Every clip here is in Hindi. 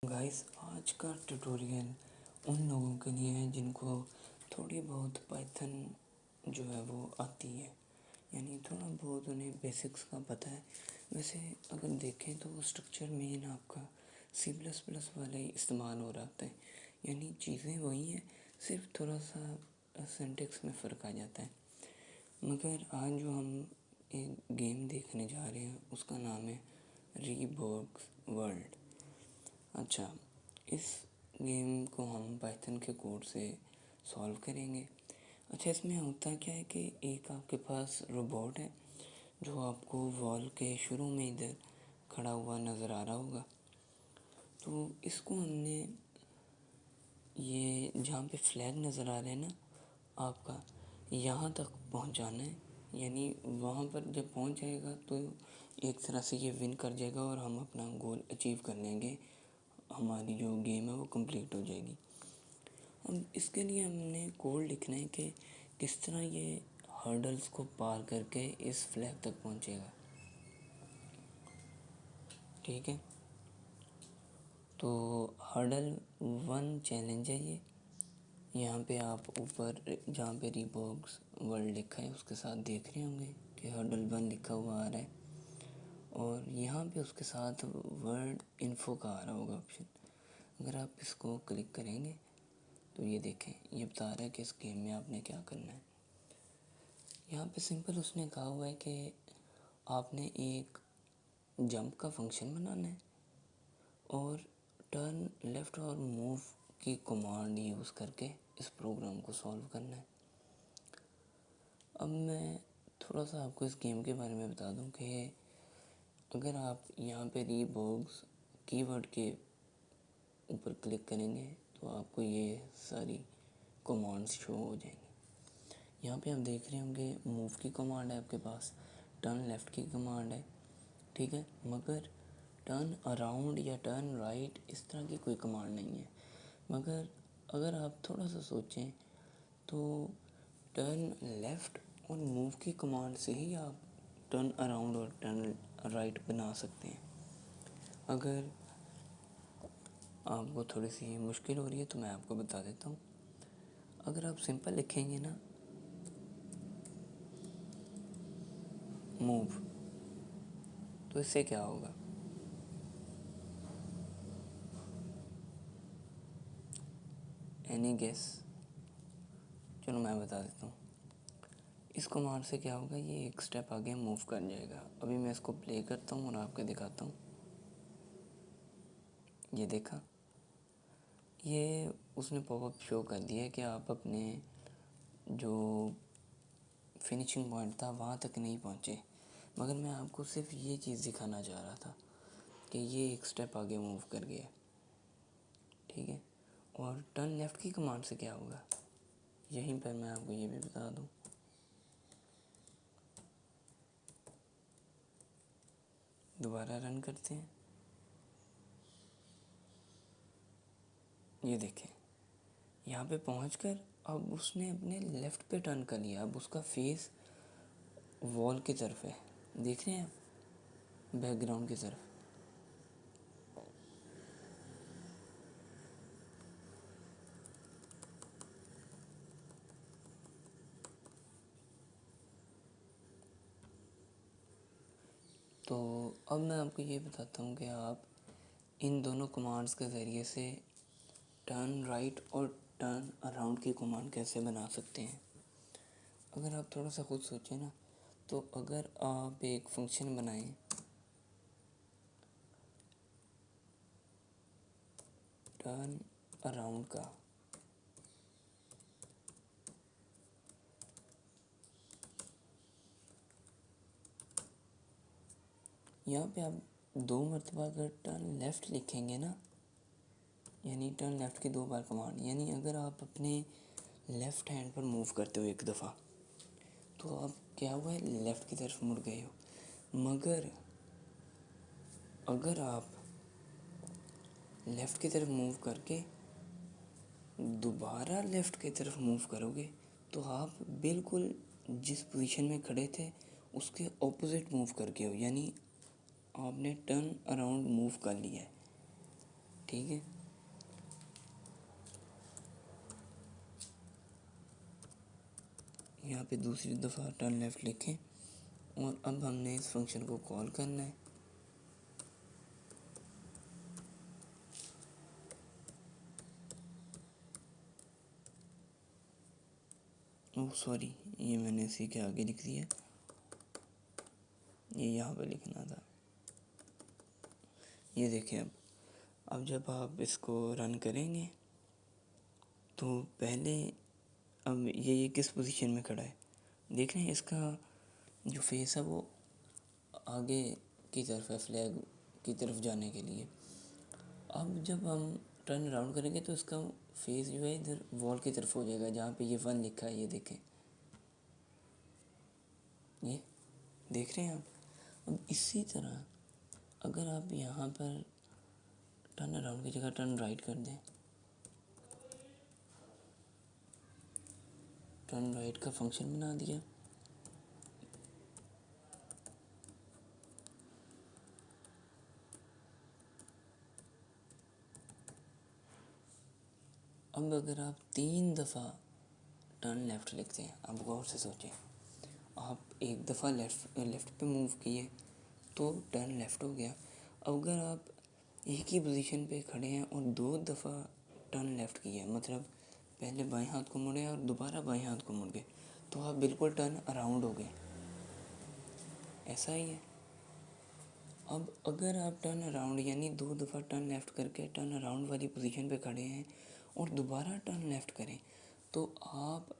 गाइस, आज का ट्यूटोरियल उन लोगों के लिए है जिनको थोड़ी बहुत पाइथन जो है वो आती है, यानी थोड़ा बहुत उन्हें बेसिक्स का पता है। वैसे अगर देखें तो स्ट्रक्चर मेन आपका C++ वाला ही इस्तेमाल हो रहा होता है, यानी चीज़ें वही हैं, सिर्फ थोड़ा सा सिंटेक्स में फ़र्क आ जाता है। मगर आज जो हम एक गेम देखने जा रहे हैं उसका नाम है रीबॉक्स वर्ल्ड। अच्छा, इस गेम को हम पाइथन के कोड से सॉल्व करेंगे। अच्छा, इसमें होता क्या है कि एक आपके पास रोबोट है जो आपको वॉल के शुरू में इधर खड़ा हुआ नज़र आ रहा होगा। तो इसको हमने ये जहाँ पे फ्लैग नज़र आ रहा है ना आपका, यहाँ तक पहुँचाना है। यानी वहाँ पर जब पहुँच जाएगा तो एक तरह से ये विन कर जाएगा और हम अपना गोल अचीव कर लेंगे, हमारी जो गेम है वो कंप्लीट हो जाएगी। अब इसके लिए हमने कोड लिखना है कि किस तरह ये हर्डल्स को पार करके इस फ्लैग तक पहुँचेगा। ठीक है, तो हर्डल 1 चैलेंज है ये। यहाँ पे आप ऊपर जहाँ पे रीबॉक्स वर्ल्ड लिखा है उसके साथ देख रहे होंगे कि हर्डल 1 लिखा हुआ आ रहा है, और यहाँ पे उसके साथ वर्ड इन्फो का आ रहा होगा ऑप्शन। अगर आप इसको क्लिक करेंगे तो ये देखें, ये बता रहा है कि इस गेम में आपने क्या करना है। यहाँ पे सिंपल उसने कहा हुआ है कि आपने एक जंप का फंक्शन बनाना है और टर्न, लेफ़्ट और मूव की कमांड यूज़ करके इस प्रोग्राम को सॉल्व करना है। अब मैं थोड़ा सा आपको इस गेम के बारे में बता दूं कि अगर आप यहाँ पे रीबॉक्स कीवर्ड के ऊपर क्लिक करेंगे तो आपको ये सारी कमांड्स शो हो जाएंगी। यहाँ पे आप देख रहे होंगे मूव की कमांड है आपके पास, टर्न लेफ़्ट की कमांड है, ठीक है, मगर टर्न अराउंड या टर्न राइट इस तरह की कोई कमांड नहीं है। मगर अगर आप थोड़ा सा सोचें तो टर्न लेफ़्ट और मूव की कमांड से ही आप टर्न अराउंड और टर्न राइट बना सकते हैं। अगर आपको थोड़ी सी मुश्किल हो रही है तो मैं आपको बता देता हूँ। अगर आप सिंपल लिखेंगे ना मूव, तो इससे क्या होगा, एनी गेस? चलो मैं बता देता हूँ। इस कमांड से क्या होगा, ये एक स्टेप आगे मूव कर जाएगा। अभी मैं इसको प्ले करता हूँ और आपको दिखाता हूँ। ये देखा, ये उसने पॉपअप शो कर दिया कि आप अपने जो फिनिशिंग पॉइंट था वहाँ तक नहीं पहुँचे। मगर मैं आपको सिर्फ ये चीज़ दिखाना चाह रहा था कि ये एक स्टेप आगे मूव कर गया, ठीक है। और टर्न लेफ़्ट की कमांड से क्या होगा, यहीं पर मैं आपको ये भी बता दूँ। दोबारा रन करते हैं, ये देखें, यहाँ पे पहुँचकर अब उसने अपने लेफ़्ट पे टर्न कर लिया। अब उसका फेस वॉल की तरफ है, देख रहे हैं आप, बैकग्राउंड की तरफ। तो अब मैं आपको ये बताता हूँ कि आप इन दोनों कमांड्स के ज़रिए से टर्न राइट और टर्न अराउंड की कमांड कैसे बना सकते हैं। अगर आप थोड़ा सा खुद सोचें ना, तो अगर आप एक फंक्शन बनाएं टर्न अराउंड का, यहाँ पे आप 2 मरतबा अगर टर्न लेफ़्ट लिखेंगे ना, यानी टर्न लेफ़्ट की 2 बार कमांड, यानी अगर आप अपने लेफ़्ट हैंड पर मूव करते हो एक दफ़ा तो आप क्या हुआ है, लेफ़्ट की तरफ मुड़ गए हो। मगर अगर आप लेफ़्ट की तरफ मूव करके दोबारा लेफ़्ट की तरफ मूव करोगे तो आप बिल्कुल जिस पोजीशन में खड़े थे उसके ऑपोजिट मूव कर गए हो, यानी आपने टर्न अराउंड मूव कर लिया है, ठीक है। यहाँ पे दूसरी दफ़ा टर्न लेफ़्ट लिखें और अब हमने इस फंक्शन को कॉल करना है। ओह सॉरी, ये मैंने इसी के आगे लिख दिया, ये यहाँ पे लिखना था। ये देखिए, अब जब आप इसको रन करेंगे तो पहले अब ये किस पोजीशन में खड़ा है देख रहे हैं। इसका जो फेस है वो आगे की तरफ है, फ्लैग की तरफ जाने के लिए। अब जब हम टर्न अराउंड करेंगे तो इसका फेस जो है इधर वॉल की तरफ हो जाएगा, जहाँ पे ये 1 लिखा है। ये देखें, ये देख रहे हैं आप। अब इसी तरह अगर आप यहाँ पर टर्न अराउंड की जगह टर्न राइट कर दें, टर्न राइट का फंक्शन बना दिया। अब अगर आप 3 दफ़ा टर्न लेफ़्ट लिखते हैं, आप गौर से सोचें, आप एक दफ़ा लेफ़्ट पे मूव किए तो टर्न लेफ़्ट हो गया। अगर आप एक ही पोजीशन पे खड़े हैं और 2 दफ़ा टर्न लेफ़्ट किया, मतलब पहले बाएं हाथ को मुड़े और दोबारा बाएं हाथ को मुड़ गए, तो आप बिल्कुल टर्न अराउंड हो गए। ऐसा ही है। अब अगर आप टर्न अराउंड यानी 2 दफ़ा टर्न लेफ़्ट करके टर्न अराउंड वाली पोजीशन पे खड़े हैं और दोबारा टर्न लेफ़्ट करें, तो आप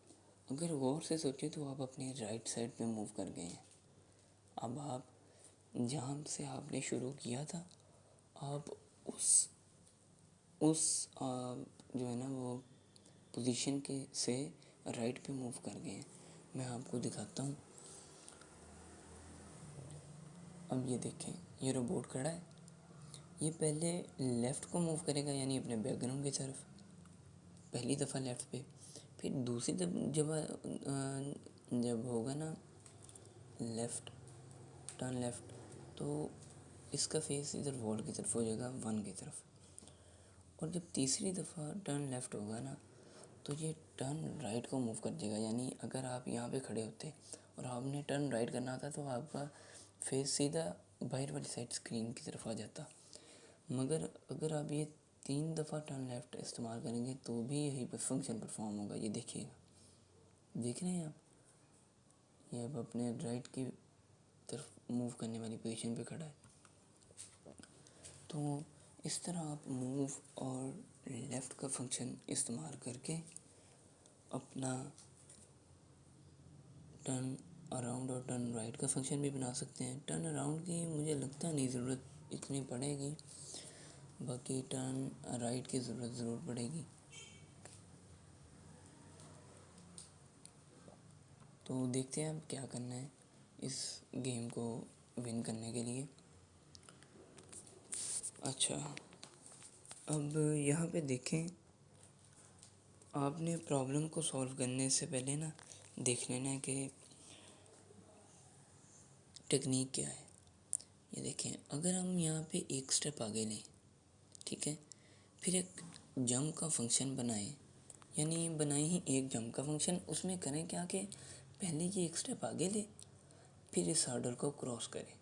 अगर गौर से सोचें तो आप अपनी राइट साइड पे मूव कर गए हैं। अब आप जहाँ से आपने शुरू किया था, आप उस जो है ना वो पोजीशन के से राइट पे मूव कर गए हैं। मैं आपको दिखाता हूँ। अब ये देखें, ये रोबोट खड़ा है। ये पहले लेफ़्ट को मूव करेगा यानी अपने बैकग्राउंड की तरफ, पहली दफ़ा लेफ़्ट पे। फिर दूसरी जब होगा ना लेफ़्ट, टर्न लेफ़्ट, तो इसका फेस इधर वॉल की तरफ हो जाएगा, 1 की तरफ। और जब तीसरी दफ़ा टर्न लेफ़्ट होगा ना, तो ये टर्न राइट को मूव कर देगा। यानी अगर आप यहाँ पे खड़े होते और आपने टर्न राइट करना था तो आपका फेस सीधा बाहर वाली साइड स्क्रीन की तरफ आ जाता। मगर अगर आप ये 3 दफ़ा टर्न लेफ़्ट इस्तेमाल करेंगे तो भी यही फंक्शन परफॉर्म होगा। ये देखिएगा, देख रहे हैं आप, ये अब अपने राइट की तरफ मूव करने वाली पोजीशन पे खड़ा है। तो इस तरह आप मूव और लेफ़्ट का फंक्शन इस्तेमाल करके अपना टर्न अराउंड और टर्न राइट का फंक्शन भी बना सकते हैं। टर्न अराउंड की मुझे लगता नहीं ज़रूरत इतनी पड़ेगी, बाकी टर्न राइट की ज़रूरत ज़रूर पड़ेगी। तो देखते हैं अब क्या करना है इस गेम को विन करने के लिए। अच्छा, अब यहाँ पे देखें, आपने प्रॉब्लम को सॉल्व करने से पहले ना देख लेना है कि टेक्निक क्या है। ये देखें, अगर हम यहाँ पे एक स्टेप आगे लें, ठीक है, फिर एक जंप का फंक्शन बनाएं, यानी बनाए ही एक जंप का फंक्शन, उसमें करें क्या कि पहले ये एक स्टेप आगे ले, फिर इस हर्डल को क्रॉस करें।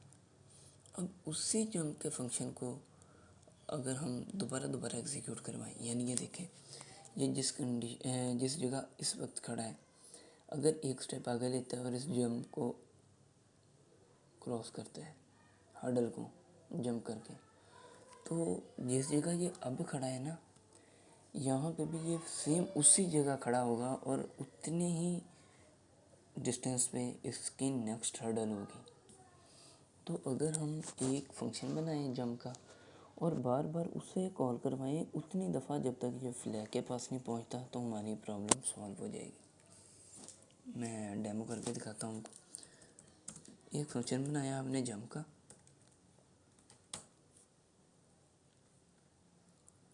अब उसी जंप के फंक्शन को अगर हम दोबारा एग्जीक्यूट करवाएं, यानी ये देखें, ये जिस जगह इस वक्त खड़ा है, अगर एक स्टेप आगे लेता है और इस जंप को क्रॉस करता है, हर्डल को जंप करके, तो जिस जगह ये अब खड़ा है ना, यहाँ पे भी ये सेम उसी जगह खड़ा होगा और उतने ही डिस्टेंस पे इसकी नेक्स्ट हर्डल होगी। तो अगर हम एक फंक्शन बनाएं जंप का और बार बार उसे कॉल करवाएं उतनी दफ़ा जब तक ये फ्लैग के पास नहीं पहुंचता, तो हमारी प्रॉब्लम सॉल्व हो जाएगी। मैं डेमो करके दिखाता हूँ। एक फंक्शन बनाया आपने जंप का,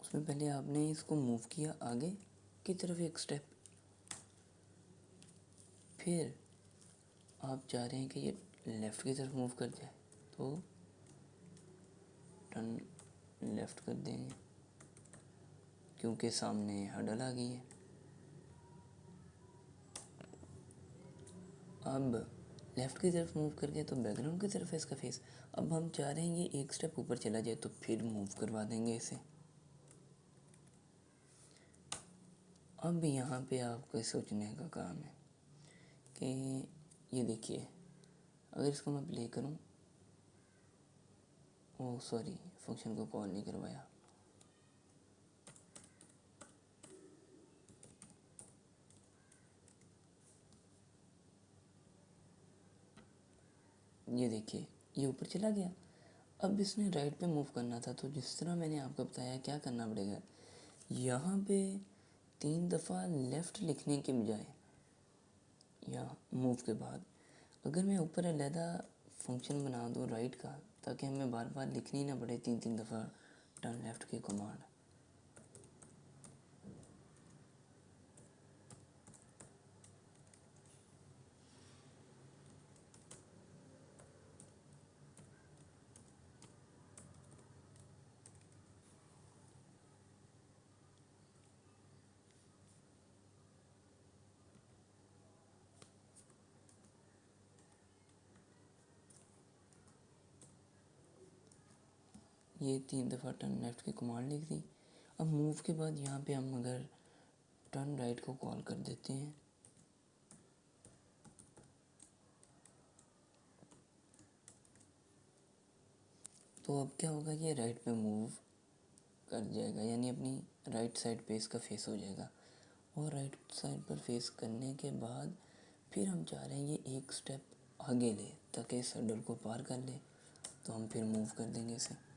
उसमें पहले आपने इसको मूव किया आगे की तरफ एक स्टेप, फिर आप चाह रहे हैं कि ये लेफ़्ट की तरफ मूव कर जाए, तो टर्न लेफ़्ट कर देंगे। क्योंकि सामने हर्डल आ गई है। अब लेफ़्ट की तरफ मूव कर गया तो बैकग्राउंड की तरफ है इसका फेस। अब हम चाह रहे हैं ये एक स्टेप ऊपर चला जाए तो फिर मूव करवा देंगे इसे। अब यहाँ पे आपको सोचने का काम है कि ये देखिए, अगर इसको मैं प्ले करूँ, ओह सॉरी, फंक्शन को कॉल नहीं करवाया। ये देखिए, ये ऊपर चला गया। अब इसने राइट पे मूव करना था, तो जिस तरह मैंने आपको बताया क्या करना पड़ेगा, यहाँ पे 3 दफ़ा लेफ़्ट लिखने के बजाय या मूव के बाद अगर मैं ऊपर अलहदा फंक्शन बना दूँ राइट का, ताकि हमें बार बार लिखनी ना पड़े 3 दफ़ा टर्न लेफ़्ट की कमांड। ये 3 दफ़ा टर्न लेफ़्ट की कमांड लिख दी। अब मूव के बाद यहाँ पे हम अगर टर्न राइट को कॉल कर देते हैं, तो अब क्या होगा, ये राइट पे मूव कर जाएगा, यानी अपनी राइट साइड पे इसका फेस हो जाएगा। और राइट साइड पर फेस करने के बाद फिर हम चाह रहे हैं ये एक स्टेप आगे ले ताकि इस हर्डल को पार कर ले, तो हम फिर मूव कर देंगे इसे।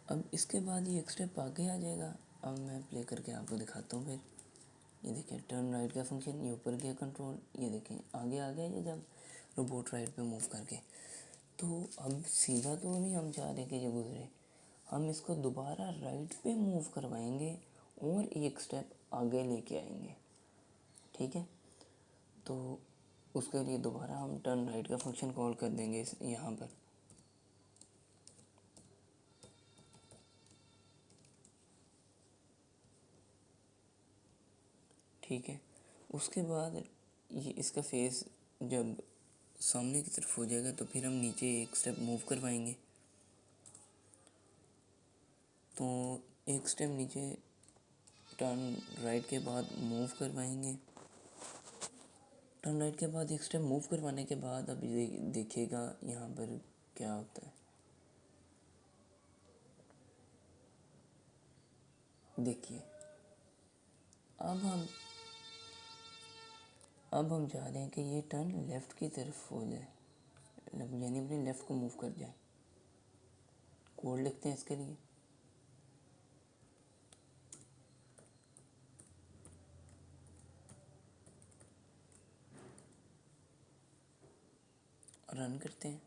अब इसके बाद ये एक स्टेप आगे आ जाएगा। अब मैं प्ले करके आपको दिखाता हूँ फिर। ये देखिए, टर्न राइट का फंक्शन, ये ऊपर गया कंट्रोल, ये देखें आगे आ गया ये जब रोबोट राइट पे मूव करके। तो अब सीधा तो नहीं हम चाह रहे कि ये गुजरे, हम इसको दोबारा राइट पे मूव करवाएंगे और एक स्टेप आगे लेके आएंगे। ठीक है, तो उसके लिए दोबारा हम टर्न राइट का फंक्शन कॉल कर देंगे यहाँ पर। ठीक है, उसके बाद ये इसका फेस जब सामने की तरफ हो जाएगा तो फिर हम नीचे एक स्टेप मूव करवाएंगे। तो एक स्टेप नीचे टर्न राइट के बाद मूव करवाएंगे। टर्न राइट के बाद एक स्टेप मूव करवाने के बाद अब देखिएगा यहाँ पर क्या होता है। देखिए, अब हम चाह रहे हैं कि ये टर्न लेफ़्ट की तरफ हो जाए, यानी अपने लेफ़्ट को मूव कर जाए। कोड लिखते हैं इसके लिए। रन करते हैं।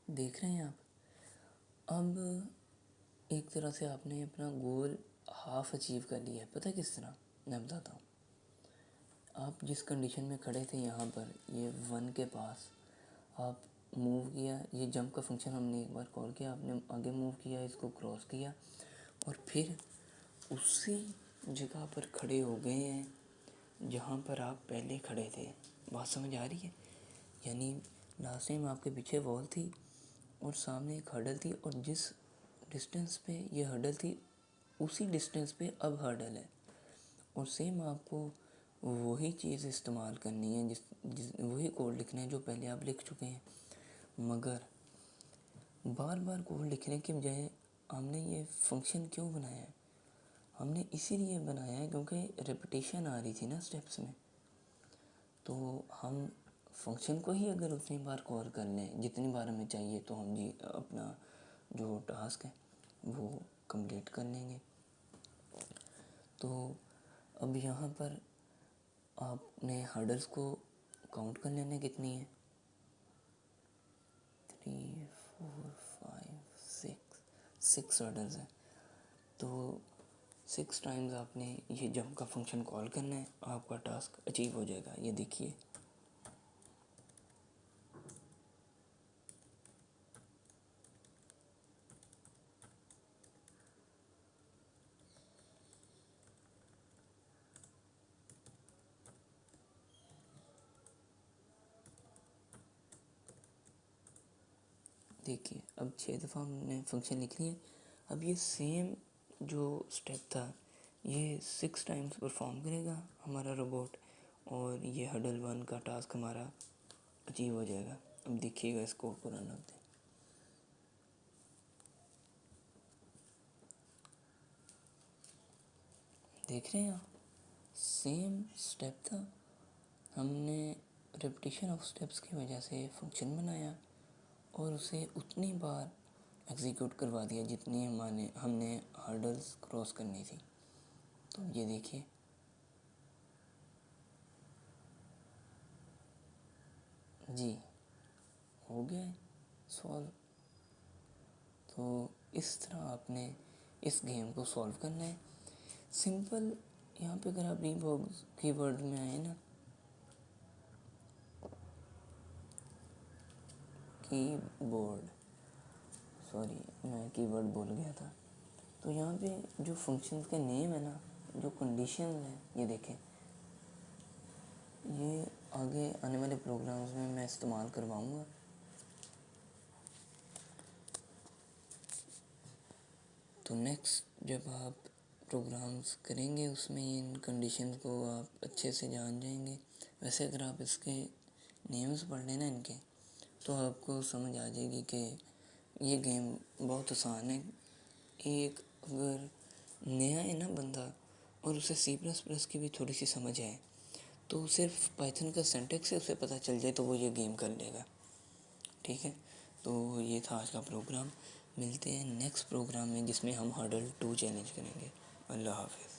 देख रहे हैं आप, अब एक तरह से आपने अपना गोल हाफ अचीव कर लिया है। पता है किस तरह, मैं बताता हूँ। आप जिस कंडीशन में खड़े थे यहाँ पर, ये 1 के पास आप मूव किया, ये जंप का फंक्शन हमने एक बार कॉल किया, आपने आगे मूव किया, इसको क्रॉस किया और फिर उसी जगह पर खड़े हो गए हैं जहाँ पर आप पहले खड़े थे। बात समझ आ रही है? यानी लास्ट टाइम आपके पीछे वॉल थी और सामने एक हर्डल थी, और जिस डिस्टेंस पे ये हर्डल थी उसी डिस्टेंस पे अब हर्डल है, और सेम आपको वही चीज़ इस्तेमाल करनी है, जिस वही कोड लिखना है जो पहले आप लिख चुके हैं। मगर बार बार कोड लिखने के बजाय हमने ये फंक्शन क्यों बनाया है? हमने इसीलिए बनाया है क्योंकि रेपिटेशन आ रही थी ना स्टेप्स में। तो हम फंक्शन को ही अगर उतनी बार कॉल कर लें जितनी बार हमें चाहिए, तो हम जी अपना जो टास्क है वो कंप्लीट कर लेंगे। तो अब यहाँ पर आपने हर्डल्स को काउंट कर लेना कितनी है, 3 4 5 6 हर्डल्स हैं। तो 6 टाइम्स आपने ये जंप का फंक्शन कॉल करना है, आपका टास्क अचीव हो जाएगा। ये देखिए, देखिए अब 6 दफ़ा हमने फंक्शन लिख लिया। अब ये सेम जो स्टेप था ये 6 टाइम्स परफॉर्म करेगा हमारा रोबोट, और ये हडल 1 का टास्क हमारा अचीव हो जाएगा। अब देखिएगा इसको पूरा होते देख रहे हैं आप, सेम स्टेप था। हमने रेपिटेशन ऑफ स्टेप्स की वजह से फंक्शन बनाया और उसे उतनी बार एग्जीक्यूट करवा दिया जितनी हमने हर्डल्स क्रॉस करनी थी। तो ये देखिए, जी हो गया सॉल्व। तो इस तरह आपने इस गेम को सॉल्व करना है, सिंपल। यहाँ पे अगर आप रीबॉक्स कीवर्ड में आए ना, कीबोर्ड, सॉरी मैं कीवर्ड बोल गया था। तो यहाँ पे जो फंक्शंस के नेम है ना, जो कंडीशन है, ये देखें, ये आगे आने वाले प्रोग्राम्स में मैं इस्तेमाल करवाऊँगा। तो नेक्स्ट जब आप प्रोग्राम्स करेंगे उसमें इन कंडीशंस को आप अच्छे से जान जाएंगे। वैसे अगर आप इसके नेम्स पढ़ लेना इनके, तो आपको समझ आ जाएगी कि ये गेम बहुत आसान है। एक अगर नया है ना बंदा और उसे C++ की भी थोड़ी सी समझ है, तो सिर्फ पाइथन का सिंटैक्स से उसे पता चल जाए तो वो ये गेम कर लेगा। ठीक है, तो ये था आज का प्रोग्राम। मिलते हैं नेक्स्ट प्रोग्राम में जिसमें हम हर्डल 2 चैलेंज करेंगे। अल्लाह हाफ़िज़।